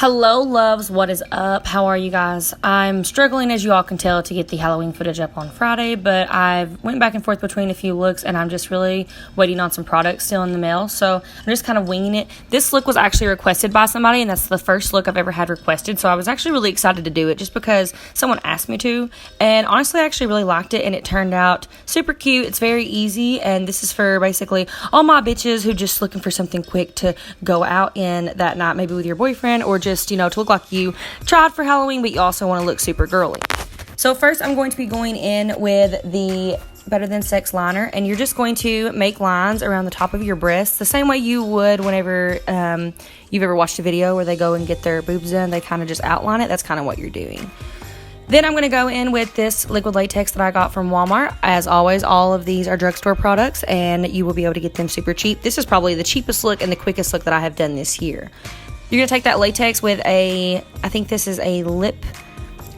Hello loves, what is up? How are you guys? I'm struggling, as you all can tell, to get the Halloween footage up on Friday, but I've went back and forth between a few looks and I'm just really waiting on some products still in the mail, so I'm just kind of winging it. This look was actually requested by somebody, and that's the first look I've ever had requested, so I was actually really excited to do it just because someone asked me to, and honestly I actually really liked it, and it turned out super cute. It's very easy, and this is for basically all my bitches who just looking for something quick to go out in that night, maybe with your boyfriend, or just, you know, to look like you tried for Halloween, but you also want to look super girly. So first I'm going to be going in with the Better Than Sex liner, and you're just going to make lines around the top of your breasts the same way you would whenever you've ever watched a video where they go and get their boobs done. They kind of just outline it. That's kind of what you're doing. Then I'm going to go in with this liquid latex that I got from Walmart. As always, all of these are drugstore products, and you will be able to get them super cheap. This is probably the cheapest look and the quickest look that I have done this year. You're going to take that latex with I think this is a lip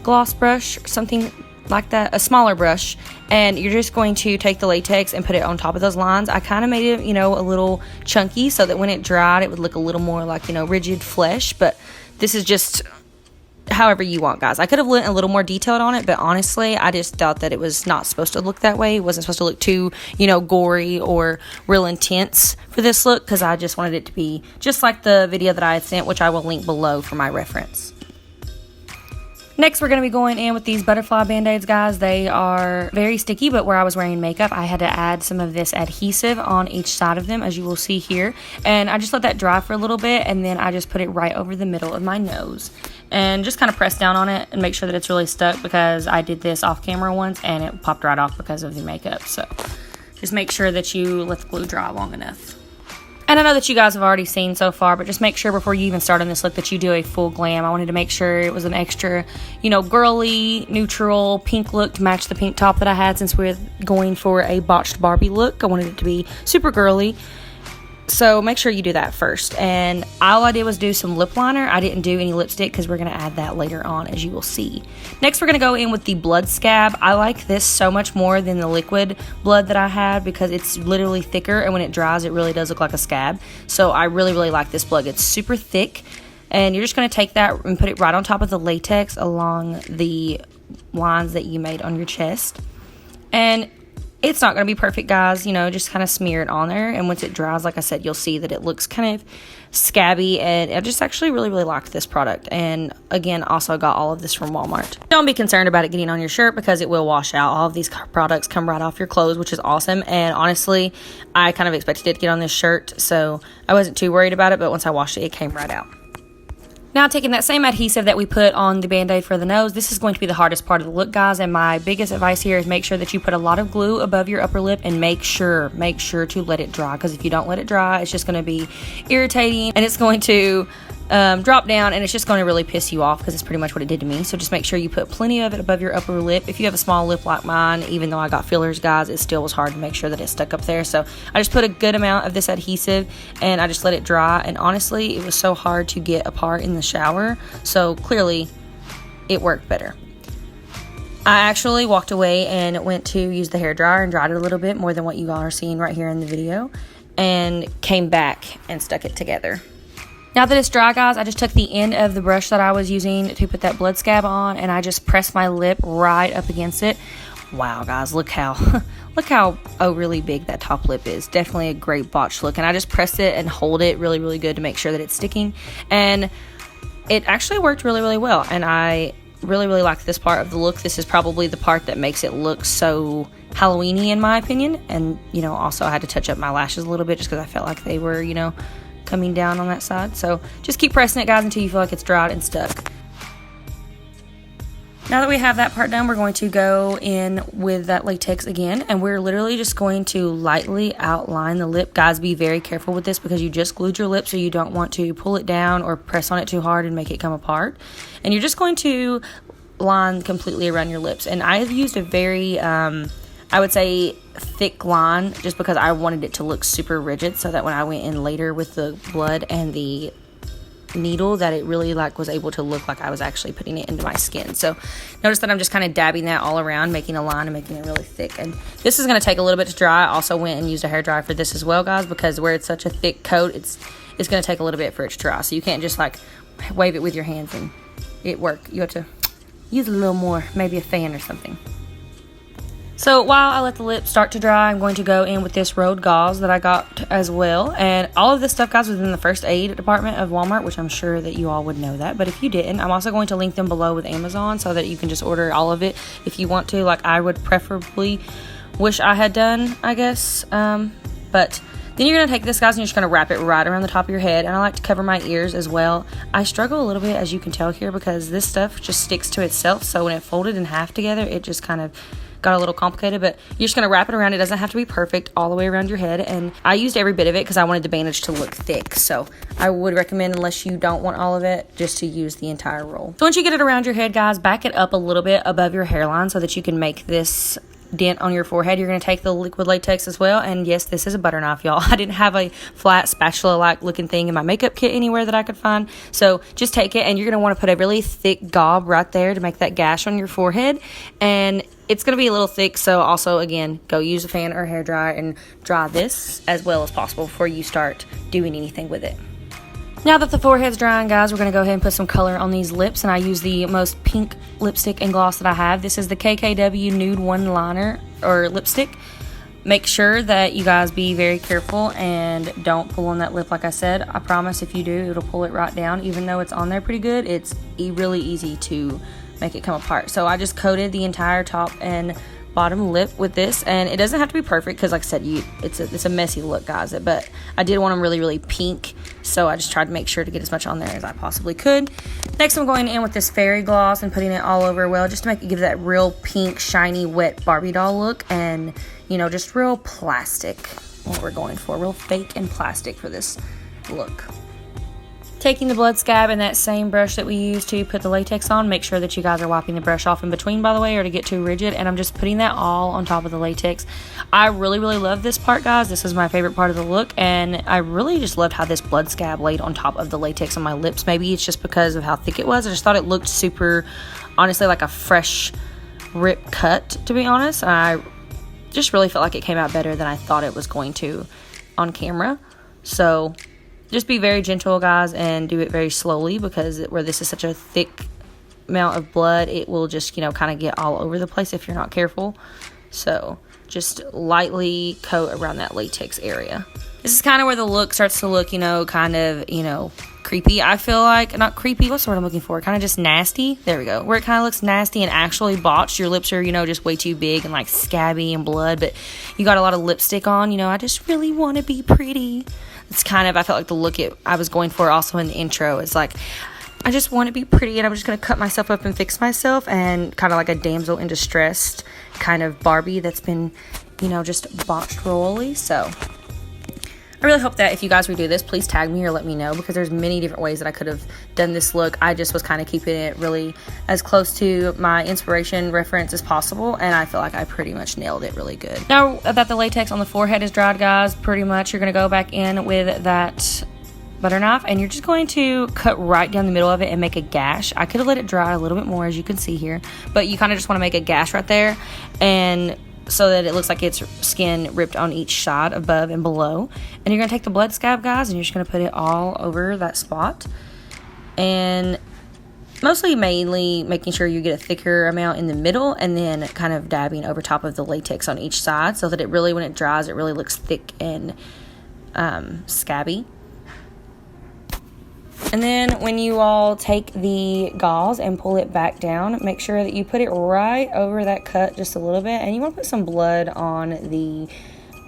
gloss brush or something like that, a smaller brush, and you're just going to take the latex and put it on top of those lines. I kind of made it, you know, a little chunky so that when it dried, it would look a little more like, you know, rigid flesh, but this is just however you want, guys. I could have went a little more detailed on it, but honestly, I just thought that it was not supposed to look that way. It wasn't supposed to look too, you know, gory or real intense for this look, because I just wanted it to be just like the video that I had sent, which I will link below for my reference. Next, we're going to be going in with these butterfly band-aids, guys. They are very sticky, but where I was wearing makeup, I had to add some of this adhesive on each side of them, as you will see here. And I just let that dry for a little bit, and then I just put it right over the middle of my nose. And just kind of press down on it and make sure that it's really stuck, because I did this off camera once and it popped right off because of the makeup. So just make sure that you let the glue dry long enough. And I know that you guys have already seen so far, but just make sure before you even start on this look that you do a full glam. I wanted to make sure it was an extra, you know, girly, neutral, pink look to match the pink top that I had, since we're going for a botched Barbie look. I wanted it to be super girly. So make sure you do that first. And all I did was do some lip liner. I didn't do any lipstick because we're going to add that later on, as you will see. Next, we're going to go in with the blood scab. I like this so much more than the liquid blood that I had, because it's literally thicker, and when it dries, it really does look like a scab. So I really, really like this blood. It's super thick, and you're just going to take that and put it right on top of the latex along the lines that you made on your chest. And it's not going to be perfect, guys, you know, just kind of smear it on there, and once it dries, like I said, you'll see that it looks kind of scabby, and I just actually really, really liked this product. And again, also got all of this from Walmart. Don't be concerned about it getting on your shirt, because it will wash out. All of these products come right off your clothes, which is awesome, and honestly, I kind of expected it to get on this shirt, so I wasn't too worried about it, but once I washed it, it came right out. Now, taking that same adhesive that we put on the band-aid for the nose, this is going to be the hardest part of the look, guys, and my biggest advice here is make sure that you put a lot of glue above your upper lip, and make sure to let it dry, because if you don't let it dry, it's just going to be irritating, and it's going to drop down, and it's just going to really piss you off, because it's pretty much what it did to me. So just make sure you put plenty of it above your upper lip. If you have a small lip like mine, even though I got fillers, guys, it still was hard to make sure that it stuck up there. So I just put a good amount of this adhesive, and I just let it dry, and honestly, it was so hard to get apart in the shower, so clearly it worked better. I actually walked away and went to use the hairdryer and dried it a little bit more than what you all are seeing right here in the video, and came back and stuck it together. Now that it's dry, guys, I just took the end of the brush that I was using to put that blood scab on, and I just pressed my lip right up against it. Wow, guys, look how really big that top lip is. Definitely a great botched look. And I just pressed it and hold it really, really good to make sure that it's sticking. And it actually worked really, really well. And I really, really like this part of the look. This is probably the part that makes it look so Halloween-y, in my opinion. And, you know, also I had to touch up my lashes a little bit just because I felt like they were, you know, coming down on that side. So just keep pressing it, guys, until you feel like it's dried and stuck. Now that we have that part done, we're going to go in with that latex again, and we're literally just going to lightly outline the lip. Guys, be very careful with this, because you just glued your lip, so you don't want to pull it down or press on it too hard and make it come apart. And you're just going to line completely around your lips. And I have used a very, I would say, thick line just because I wanted it to look super rigid, so that when I went in later with the blood and the needle, that it really like was able to look like I was actually putting it into my skin. So notice that I'm just kind of dabbing that all around, making a line and making it really thick. And this is going to take a little bit to dry. I also went and used a hairdryer for this as well, guys, because where it's such a thick coat, it's going to take a little bit for it to dry. So you can't just like wave it with your hands and it work. You have to use a little more, maybe a fan or something. So while I let the lips start to dry, I'm going to go in with this Road gauze that I got as well. And all of this stuff, guys, was in the first aid department of Walmart, which I'm sure that you all would know that. But if you didn't, I'm also going to link them below with Amazon so that you can just order all of it if you want to. Like I would preferably wish I had done, I guess. But then you're going to take this, guys, and you're just going to wrap it right around the top of your head. And I like to cover my ears as well. I struggle a little bit, as you can tell here, because this stuff just sticks to itself. So when it folded in half together, it just kind of got a little complicated. But you're just going to wrap it around. It doesn't have to be perfect all the way around your head. And I used every bit of it because I wanted the bandage to look thick. So I would recommend, unless you don't want all of it, just to use the entire roll. So once you get it around your head, guys, back it up a little bit above your hairline so that you can make this dent on your forehead. You're going to take the liquid latex as well. And yes, this is a butter knife, y'all. I didn't have a flat spatula like looking thing in my makeup kit anywhere that I could find. So just take it, and you're going to want to put a really thick gob right there to make that gash on your forehead. And it's going to be a little thick, so also, again, go use a fan or a hairdryer and dry this as well as possible before you start doing anything with it. Now that the forehead's drying, guys, we're going to go ahead and put some color on these lips, and I use the most pink lipstick and gloss that I have. This is the KKW Nude One Liner, or lipstick. Make sure that you guys be very careful and don't pull on that lip like I said. I promise if you do, it'll pull it right down. Even though it's on there pretty good, it's really easy to make it come apart. So I just coated the entire top and bottom lip with this, and it doesn't have to be perfect because, like I said, it's a messy look, guys, but I did want them really pink, so I just tried to make sure to get as much on there as I possibly could. Next, I'm going in with this fairy gloss and putting it all over, well, just to make it give that real pink, shiny, wet Barbie doll look, and just real plastic, what we're going for, real fake and plastic for this look. Taking the blood scab and that same brush that we used to put the latex on, make sure that you guys are wiping the brush off in between, by the way, or to get too rigid. And I'm just putting that all on top of the latex. I really love this part, guys. This is my favorite part of the look, and I really just loved how this blood scab laid on top of the latex on my lips. Maybe it's just because of how thick it was. I just thought it looked super, honestly, like a fresh rip cut, to be honest. I just really felt like it came out better than I thought it was going to on camera. So just be very gentle, guys, and do it very slowly, because where this is such a thick amount of blood, it will just, kind of get all over the place if you're not careful. So just lightly coat around that latex area. This is kind of where the look starts to look, kind of, creepy. I feel like, not creepy, what's the word I'm looking for? Kind of just nasty. There we go. Where it kind of looks nasty and actually botched. Your lips are, just way too big and like scabby and blood, but you got a lot of lipstick on. I just really want to be pretty. It's kind of, I felt like the look I was going for also in the intro is like, I just want to be pretty, and I'm just going to cut myself up and fix myself, and kind of like a damsel in distress kind of Barbie that's been, just botched royally. So I really hope that if you guys redo this, please tag me or let me know, because there's many different ways that I could have done this look. I just was kind of keeping it really as close to my inspiration reference as possible, and I feel like I pretty much nailed it really good. Now that the latex on the forehead is dried, guys, pretty much you're going to go back in with that butter knife, and you're just going to cut right down the middle of it and make a gash. I could have let it dry a little bit more, as you can see here, but you kind of just want to make a gash right there, and so that it looks like it's skin ripped on each side, above and below. And you're going to take the blood scab, guys, and you're just going to put it all over that spot. And mainly making sure you get a thicker amount in the middle, and then kind of dabbing over top of the latex on each side, so that it really, when it dries, it really looks thick and scabby. And then when you all take the gauze and pull it back down, make sure that you put it right over that cut just a little bit. And you want to put some blood on the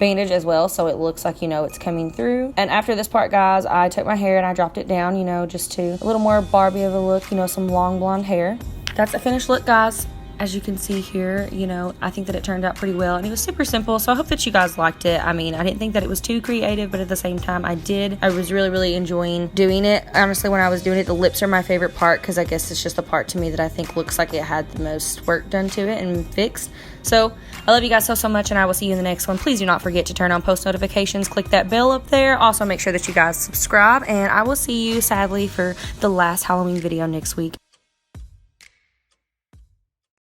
bandage as well, so it looks like, it's coming through. And after this part, guys, I took my hair and I dropped it down, just to a little more Barbie of a look, some long blonde hair. That's the finished look, guys. as you can see here, you know, I think that it turned out pretty well, and it was super simple, so I hope that you guys liked it. I mean, I didn't think that it was too creative, but at the same time, I was really enjoying doing it. Honestly, when I was doing it, the lips are my favorite part, because I guess it's just the part to me that I think looks like it had the most work done to it and fixed. So I love you guys so much, and I will see you in the next one. Please do not forget to turn on post notifications, click that bell up there. Also, make sure that you guys subscribe, and I will see you, sadly, for the last Halloween video next week.